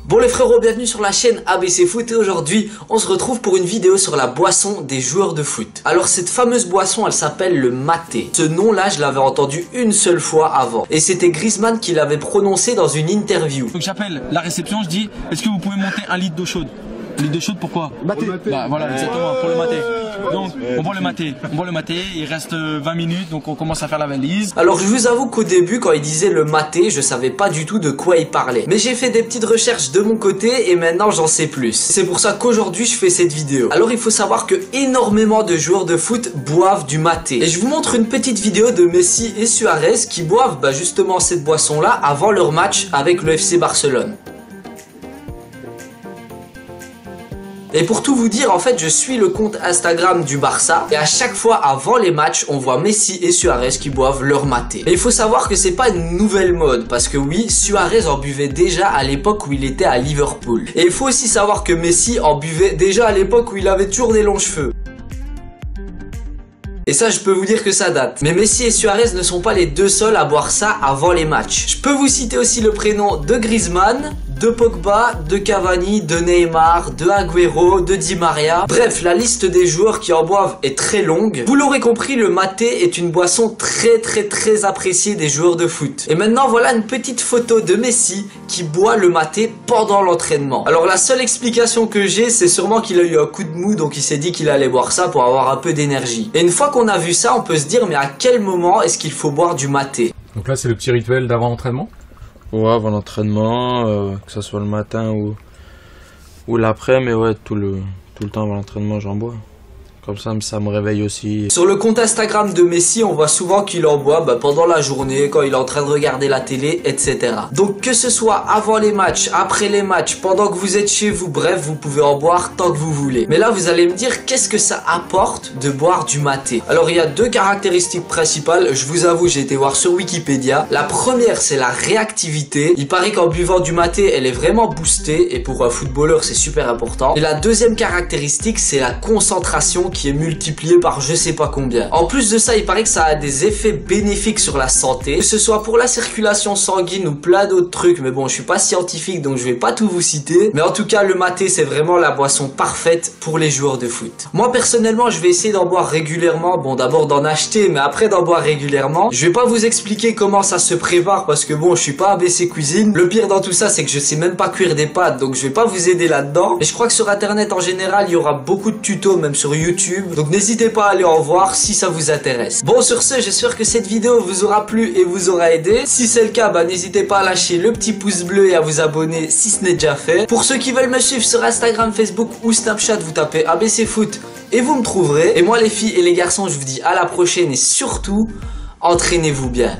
Bon les frérots, bienvenue sur la chaîne ABC Foot et aujourd'hui on se retrouve pour une vidéo sur la boisson des joueurs de foot. Alors cette fameuse boisson elle s'appelle le maté. Ce nom là je l'avais entendu une seule fois avant et c'était Griezmann qui l'avait prononcé dans une interview. Donc j'appelle la réception, je dis est-ce que vous pouvez monter un litre d'eau chaude? Un litre d'eau chaude pourquoi? Maté. Bah voilà exactement pour le maté. Donc on boit le maté, il reste 20 minutes donc on commence à faire la valise. Alors je vous avoue qu'au début quand il disait le maté je savais pas du tout de quoi il parlait. Mais j'ai fait des petites recherches de mon côté et maintenant j'en sais plus. C'est pour ça qu'aujourd'hui je fais cette vidéo. Alors il faut savoir que énormément de joueurs de foot boivent du maté. Et je vous montre une petite vidéo de Messi et Suarez qui boivent justement cette boisson là avant leur match avec le FC Barcelone. Et pour tout vous dire, en fait, je suis le compte Instagram du Barça et à chaque fois avant les matchs, on voit Messi et Suarez qui boivent leur maté. Et il faut savoir que c'est pas une nouvelle mode parce que oui, Suarez en buvait déjà à l'époque où il était à Liverpool. Et il faut aussi savoir que Messi en buvait déjà à l'époque où il avait toujours des longs cheveux. Et ça, je peux vous dire que ça date. Mais Messi et Suarez ne sont pas les deux seuls à boire ça avant les matchs. Je peux vous citer aussi le prénom de Griezmann, de Pogba, de Cavani, de Neymar, de Agüero, de Di Maria. Bref, la liste des joueurs qui en boivent est très longue. Vous l'aurez compris, le maté est une boisson très appréciée des joueurs de foot. Et maintenant, voilà une petite photo de Messi qui boit le maté pendant l'entraînement. Alors la seule explication que j'ai, c'est sûrement qu'il a eu un coup de mou, donc il s'est dit qu'il allait boire ça pour avoir un peu d'énergie. Et une fois qu'on a vu ça, on peut se dire mais à quel moment est-ce qu'il faut boire du maté? Donc là c'est le petit rituel d'avant l'entraînement? Ouais, avant l'entraînement, que ce soit le matin ou l'après, mais ouais, tout le temps avant l'entraînement j'en bois. Comme ça me réveille aussi. Sur le compte Instagram de Messi, on voit souvent qu'il en boit pendant la journée, quand il est en train de regarder la télé, etc. Donc que ce soit avant les matchs, après les matchs, pendant que vous êtes chez vous, bref, vous pouvez en boire tant que vous voulez. Mais là, vous allez me dire, qu'est-ce que ça apporte de boire du maté? Alors, il y a deux caractéristiques principales. Je vous avoue, j'ai été voir sur Wikipédia. La première, c'est la réactivité. Il paraît qu'en buvant du maté, elle est vraiment boostée. Et pour un footballeur, c'est super important. Et la deuxième caractéristique, c'est la concentration qui est multiplié par je sais pas combien. En plus de ça, il paraît que ça a des effets bénéfiques sur la santé, que ce soit pour la circulation sanguine ou plein d'autres trucs, mais bon, je suis pas scientifique donc je vais pas tout vous citer, mais en tout cas le maté c'est vraiment la boisson parfaite pour les joueurs de foot. Moi personnellement, je vais essayer d'en boire régulièrement, bon d'abord d'en acheter, mais après d'en boire régulièrement. Je vais pas vous expliquer comment ça se prépare parce que bon, je suis pas ABC Cuisine. Le pire dans tout ça, c'est que je sais même pas cuire des pâtes, donc je vais pas vous aider là-dedans. Mais je crois que sur internet en général, il y aura beaucoup de tutos, même sur YouTube. Donc n'hésitez pas à aller en voir si ça vous intéresse. Bon sur ce, j'espère que cette vidéo vous aura plu et vous aura aidé. Si c'est le cas, n'hésitez pas à lâcher le petit pouce bleu et à vous abonner si ce n'est déjà fait. Pour ceux qui veulent me suivre sur Instagram, Facebook ou Snapchat, vous tapez ABC Foot et vous me trouverez. Et moi les filles et les garçons, je vous dis à la prochaine et surtout, entraînez-vous bien.